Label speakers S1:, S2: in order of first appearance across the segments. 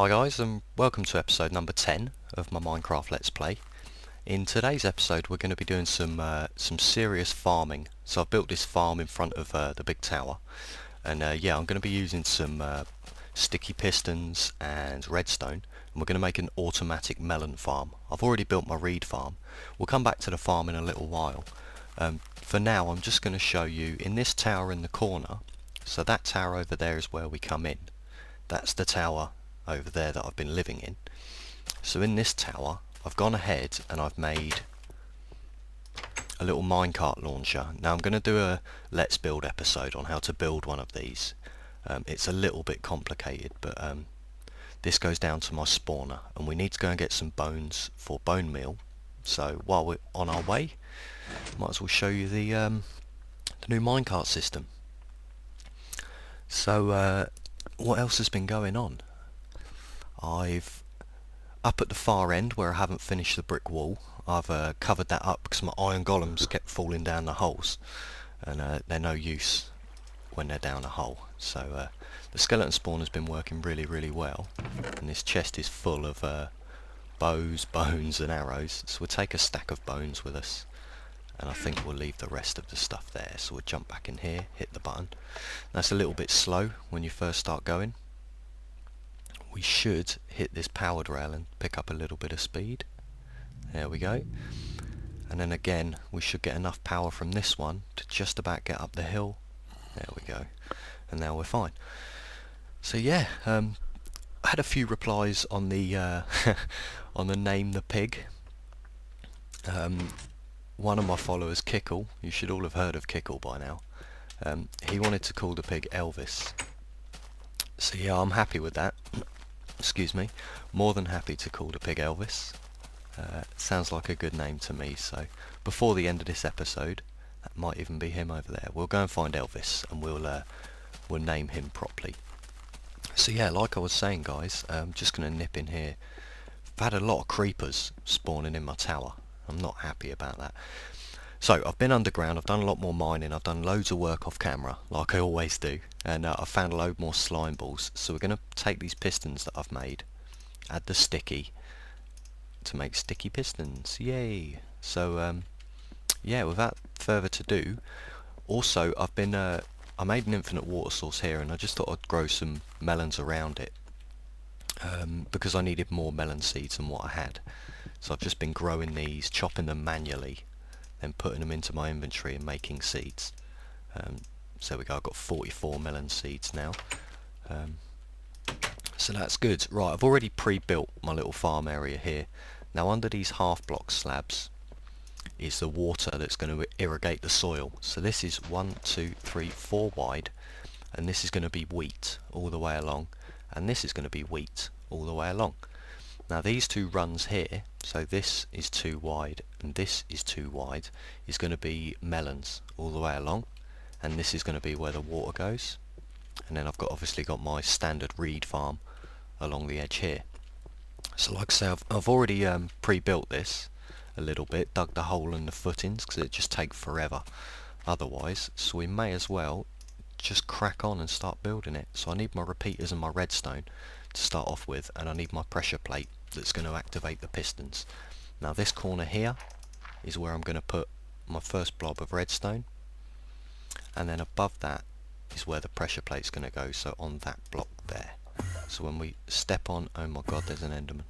S1: Hi guys, and welcome to episode number 10 of my Minecraft Let's Play. In today's episode we're going to be doing some serious farming. So I've built this farm in front of the big tower, and yeah, I'm going to be using some sticky pistons and redstone, and we're going to make an automatic melon farm. I've already built my reed farm. We'll come back to the farm in a little while. For now I'm just going to show you in this tower in the corner. So that tower over there is where we come in. That's the tower over there that I've been living in. So in this tower I've gone ahead and I've made a little minecart launcher. Now I'm going to do a Let's Build episode on how to build one of these. It's a little bit complicated, but this goes down to my spawner, and we need to go and get some bones for bone meal. So while we're on our way, might as well show you the new minecart system. So what else has been going on? I've up at the far end where I haven't finished the brick wall, I've covered that up because my iron golems kept falling down the holes, and they're no use when they're down a hole. So the skeleton spawn has been working really well, and this chest is full of bows, bones and arrows. So we'll take a stack of bones with us, and I think we'll leave the rest of the stuff there. So we'll jump back in here, hit the button. That's a little bit slow when you first start going. We should hit this powered rail and pick up a little bit of speed. There we go. And then again we should get enough power from this one to just about get up the hill. There we go. And now we're fine. So yeah, I had a few replies on the on the name the pig. One of my followers, Kickle, you should all have heard of Kickle by now, he wanted to call the pig Elvis. So yeah, I'm happy with that. Excuse me, more than happy to call the pig Elvis. Sounds like a good name to me, so before the end of this episode, that might even be him over there, we'll go and find Elvis and we'll name him properly. So yeah, like I was saying guys, I'm just going to nip in here. I've had a lot of creepers spawning in my tower. I'm not happy about that. So I've been underground, I've done a lot more mining, I've done loads of work off camera, like I always do, and I've found a load more slime balls. So we're going to take these pistons that I've made, add the sticky, to make sticky pistons, yay! So yeah, without further to do, also I made an infinite water source here, and I just thought I'd grow some melons around it, because I needed more melon seeds than what I had. So I've just been growing these, chopping them manually, then putting them into my inventory and making seeds. So there we go, I've got 44 melon seeds now. So that's good. Right, I've already pre-built my little farm area here. Now under these half block slabs is the water that's going to irrigate the soil. So this is 1, 2, 3, 4 wide, and this is going to be wheat all the way along, and this is going to be wheat all the way along. Now these two runs here, so this is 2 wide and this is 2 wide, is going to be melons all the way along, and this is going to be where the water goes. And then I've obviously got my standard reed farm along the edge here. So like I say, I've already pre-built this a little bit, dug the hole in the footings because it just take forever otherwise, so we may as well just crack on and start building it. So I need my repeaters and my redstone to start off with, and I need my pressure plate that's going to activate the pistons. Now this corner here is where I'm going to put my first blob of redstone, and then above that is where the pressure plate's going to go, so on that block there. So when we step on, oh my god, there's an enderman.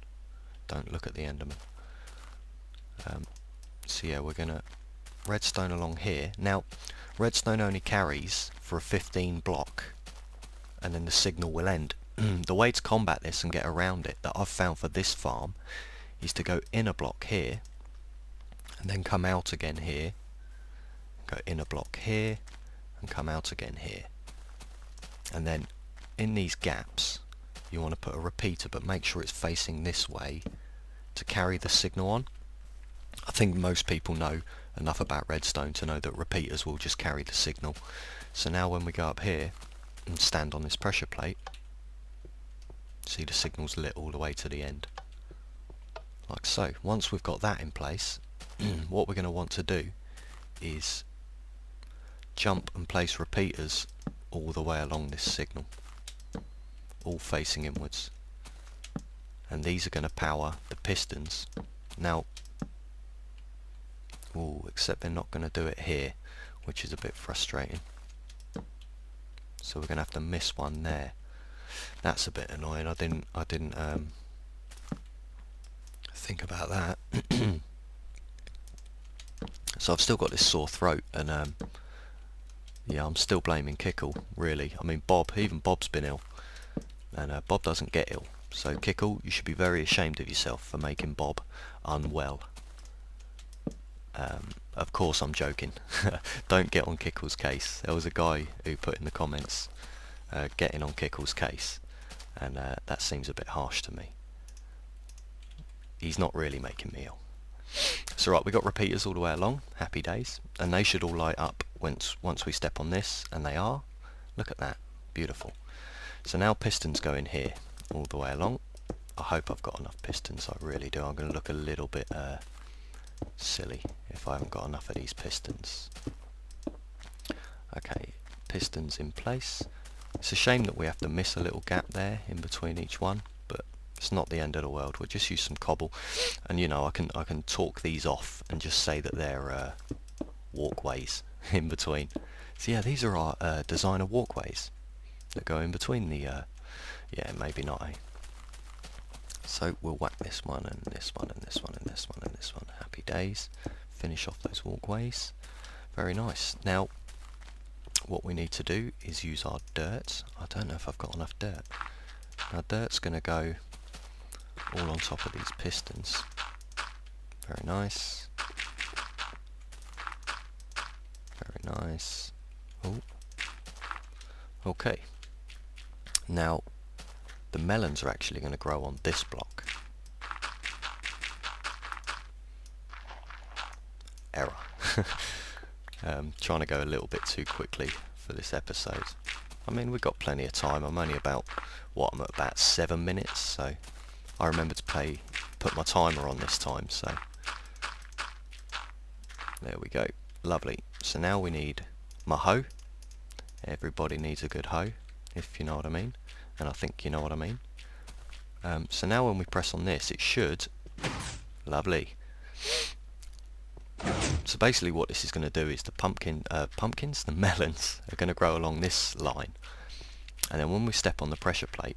S1: Don't look at the enderman. So yeah, we're going to redstone along here. Now redstone only carries for a 15 block, and then the signal will end. The way to combat this and get around it that I've found for this farm is to go in a block here and then come out again here, go in a block here and come out again here, and then in these gaps you want to put a repeater, but make sure it's facing this way to carry the signal on. I think most people know enough about redstone to know that repeaters will just carry the signal. So now when we go up here and stand on this pressure plate, see the signal's lit all the way to the end, like so. Once we've got that in place, what we're going to want to do is jump and place repeaters all the way along this signal, all facing inwards. and these are going to power the pistons. Now, except they're not going to do it here, which is a bit frustrating. So we're going to have to miss one there. That's a bit annoying. I didn't think about that. So I've still got this sore throat, and yeah, I'm still blaming Kickle, really. I mean, even Bob's been ill, and Bob doesn't get ill. So Kickle, you should be very ashamed of yourself for making Bob unwell. Of course I'm joking. Don't get on Kickle's case. There was a guy who put in the comments getting on Kickle's case, and that seems a bit harsh to me. He's not really making me ill. So right, we got repeaters all the way along, happy days, and they should all light up once we step on this, and they are. Look at that, beautiful. So now pistons go in here all the way along. I hope I've got enough pistons, I really do. I'm going to look a little bit silly if I haven't got enough of these pistons. Okay, pistons in place. It's a shame that we have to miss a little gap there in between each one, but it's not the end of the world. We'll just use some cobble, and you know, I can talk these off and just say that they're walkways in between. So yeah, these are our designer walkways that go in between the yeah, maybe not, eh? So we'll whack this one and this one and this one and this one and this one. Happy days. Finish off those walkways. Very nice. Now, what we need to do is use our dirt. I don't know if I've got enough dirt. Now, dirt's going to go all on top of these pistons. Very nice. Very nice. Oh. Okay. Now, the melons are actually going to grow on this block. Error. Trying to go a little bit too quickly for this episode. I mean, we've got plenty of time. I'm only about, I'm at about 7 minutes, so I remember to put my timer on this time, so there we go. Lovely. So now we need my hoe. Everybody needs a good hoe, if you know what I mean. And I think you know what I mean. So now when we press on this, it should... Lovely. So basically what this is going to do is the the melons are going to grow along this line. And then when we step on the pressure plate,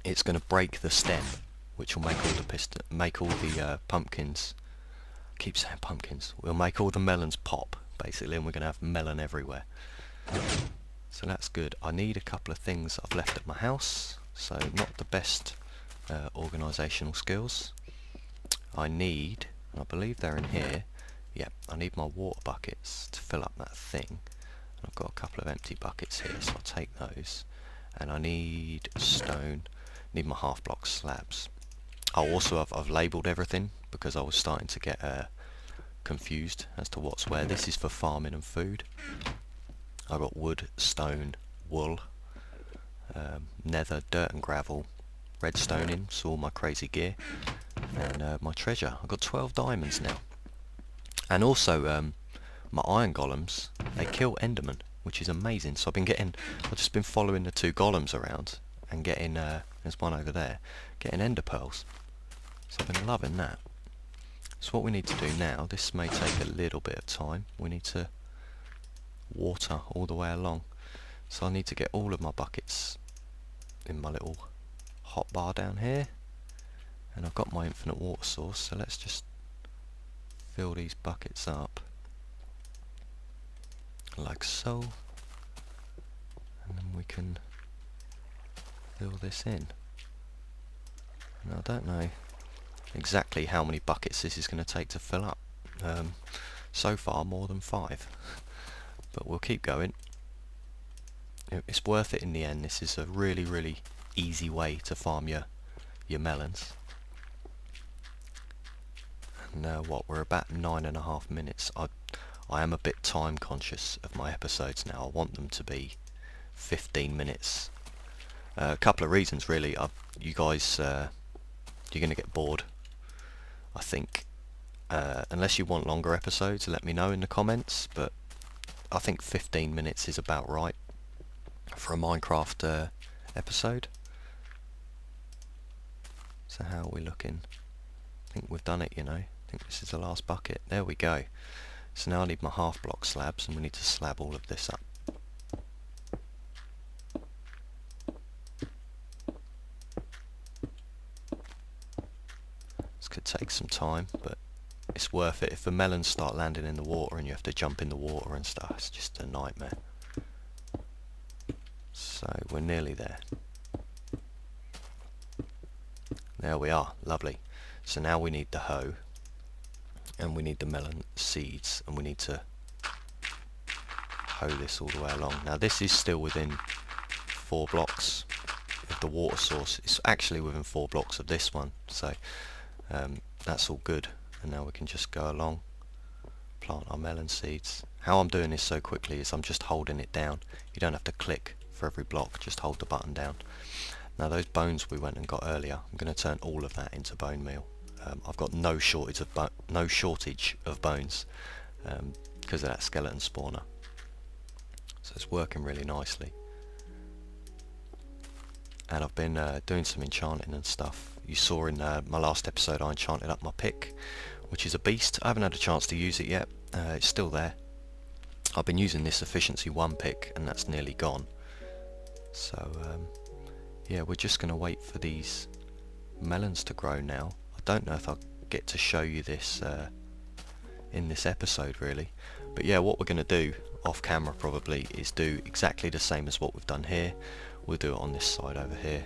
S1: it's going to break the stem, which will make all the pumpkins... I keep saying pumpkins. We'll make all the melons pop, basically, and we're going to have melon everywhere. So that's good. I need a couple of things I've left at my house, so not the best organisational skills. I need, and I believe they're in here, yeah, I need my water buckets to fill up that thing. I've got a couple of empty buckets here, so I'll take those. And I need stone, need my half block slabs. I've labelled everything because I was starting to get confused as to what's where. This is for farming and food. I've got wood, stone, wool, nether, dirt and gravel, redstoning, so all my crazy gear, and my treasure. I've got 12 diamonds now. And also, my iron golems, they kill endermen, which is amazing. So I've just been following the 2 golems around and getting, there's one over there, getting ender pearls. So I've been loving that. So what we need to do now, this may take a little bit of time, we need to water all the way along. So I need to get all of my buckets in my little hot bar down here, and I've got my infinite water source, so let's just fill these buckets up like so, and then we can fill this in. And I don't know exactly how many buckets this is going to take to fill up. So far more than 5. But we'll keep going. It's worth it in the end. This is a really, really easy way to farm your melons. And we're about 9.5 minutes. I am a bit time conscious of my episodes now. I want them to be 15 minutes. A couple of reasons really. You guys, you're going to get bored, I think. Unless you want longer episodes, let me know in the comments, but I think 15 minutes is about right for a Minecraft episode. So how are we looking? I think we've done it, you know. I think this is the last bucket. There we go. So now I need my half block slabs, and we need to slab all of this up. This could take some time, but it's worth it. If the melons start landing in the water and you have to jump in the water and stuff, it's just a nightmare. So we're nearly there. There we are, lovely. So now we need the hoe, and we need the melon seeds, and we need to hoe this all the way along. Now this is still within 4 blocks of the water source. It's actually within 4 blocks of this one, so that's all good. And now we can just go along, plant our melon seeds. How I'm doing this so quickly is I'm just holding it down. You don't have to click for every block, just hold the button down. Now those bones we went and got earlier, I'm going to turn all of that into bone meal. I've got no shortage of bones because of that skeleton spawner. So it's working really nicely. And I've been doing some enchanting and stuff. You saw in my last episode I enchanted up my pick, which is a beast. I haven't had a chance to use it yet. It's still there. I've been using this efficiency 1 pick, and that's nearly gone. So yeah, we're just going to wait for these melons to grow now. I don't know if I'll get to show you this in this episode really, but yeah, what we're going to do off camera probably is do exactly the same as what we've done here. We'll do it on this side over here.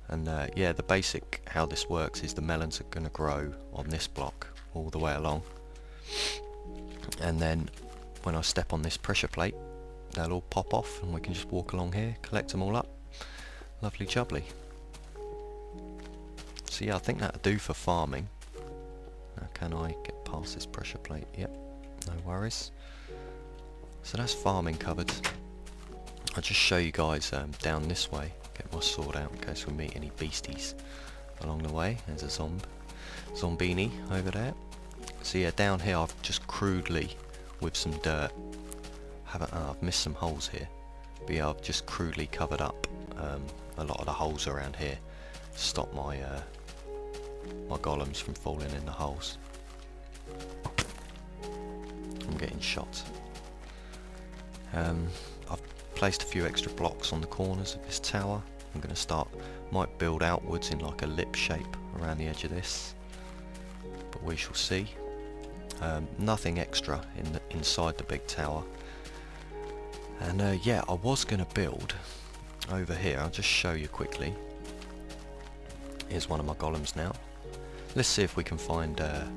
S1: And yeah, the basic how this works is the melons are going to grow on this block all the way along, and then when I step on this pressure plate they'll all pop off, and we can just walk along here, collect them all up. Lovely jubbly. So yeah, I think that'll do for farming. Now can I get past this pressure plate? Yep, no worries. So that's farming covered. I'll just show you guys down this way. Get my sword out in case we meet any beasties along the way. There's a zombini over there. So yeah, down here I've just crudely, with some dirt, I've missed some holes here, but yeah, I've just crudely covered up a lot of the holes around here to stop my my golems from falling in the holes. I'm getting shot. I've placed a few extra blocks on the corners of this tower. I'm going to might build outwards in like a lip shape around the edge of this, but we shall see. Nothing extra inside the big tower. And yeah, I was going to build over here. I'll just show you quickly. Here's one of my golems now. Let's see if we can find that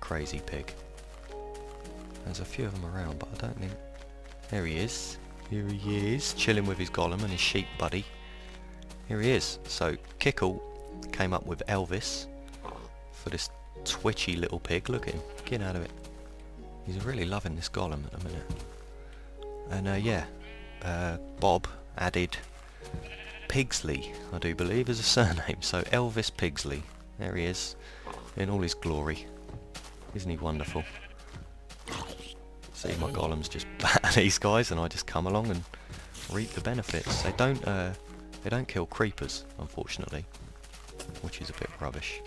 S1: crazy pig. There's a few of them around, but I don't think... There he is. Here he is, chilling with his golem and his sheep buddy. Here he is. So Kickle came up with Elvis for this twitchy little pig. Look at him. Get out of it. He's really loving this golem at the minute. And yeah, Bob added Pigsley, I do believe, as a surname. So Elvis Pigsley. There he is, in all his glory. Isn't he wonderful? See, my golems just batter these guys, and I just come along and reap the benefits. They don't kill creepers, unfortunately, which is a bit rubbish.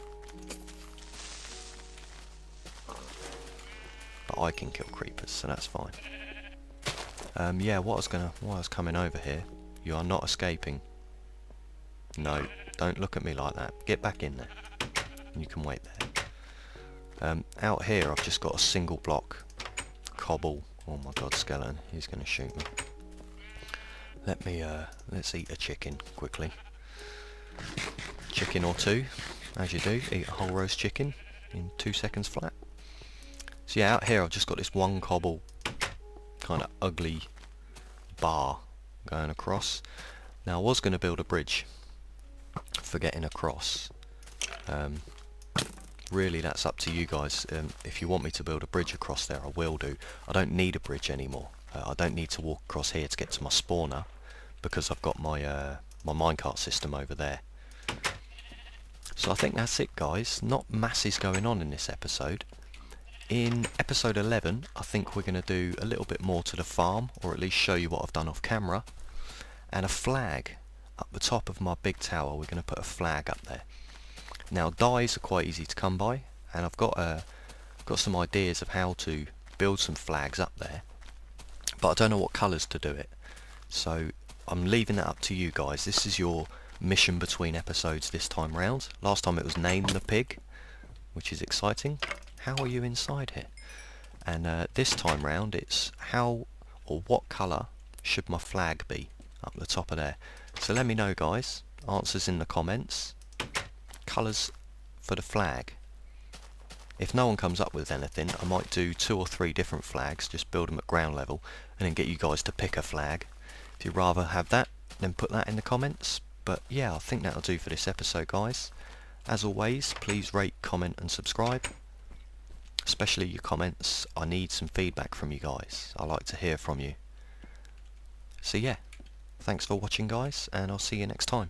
S1: But I can kill creepers, so that's fine. Yeah, while I was coming over here, you are not escaping. No, don't look at me like that. Get back in there. You can wait there. Out here, I've just got a single block cobble. Oh my god, skeleton! He's going to shoot me. Let's eat a chicken quickly. Chicken or two, as you do. Eat a whole roast chicken in 2 seconds flat. So yeah, out here I've just got this one cobble kind of ugly bar going across. Now I was going to build a bridge for getting across. Really, that's up to you guys. If you want me to build a bridge across there, I will do. I don't need a bridge anymore. I don't need to walk across here to get to my spawner, because I've got my my minecart system over there. So I think that's it, guys. Not masses going on in this episode. In episode 11, I think we're going to do a little bit more to the farm, or at least show you what I've done off camera. And a flag. up the top of my big tower we're going to put a flag up there. Now dies are quite easy to come by, and I've got some ideas of how to build some flags up there, but I don't know what colours to do it, so I'm leaving that up to you guys. This is your mission between episodes this time round. Last time it was name the pig, which is exciting. How are you inside here? And this time round it's how or what colour should my flag be up the top of there. So let me know guys, answers in the comments, colours for the flag. If no one comes up with anything, I might do 2 or 3 different flags, just build them at ground level and then get you guys to pick a flag. If you'd rather have that, then put that in the comments. But yeah, I think that'll do for this episode guys. As always, please rate, comment and subscribe. Especially your comments. I need some feedback from you guys. I like to hear from you. So yeah, thanks for watching guys, and I'll see you next time.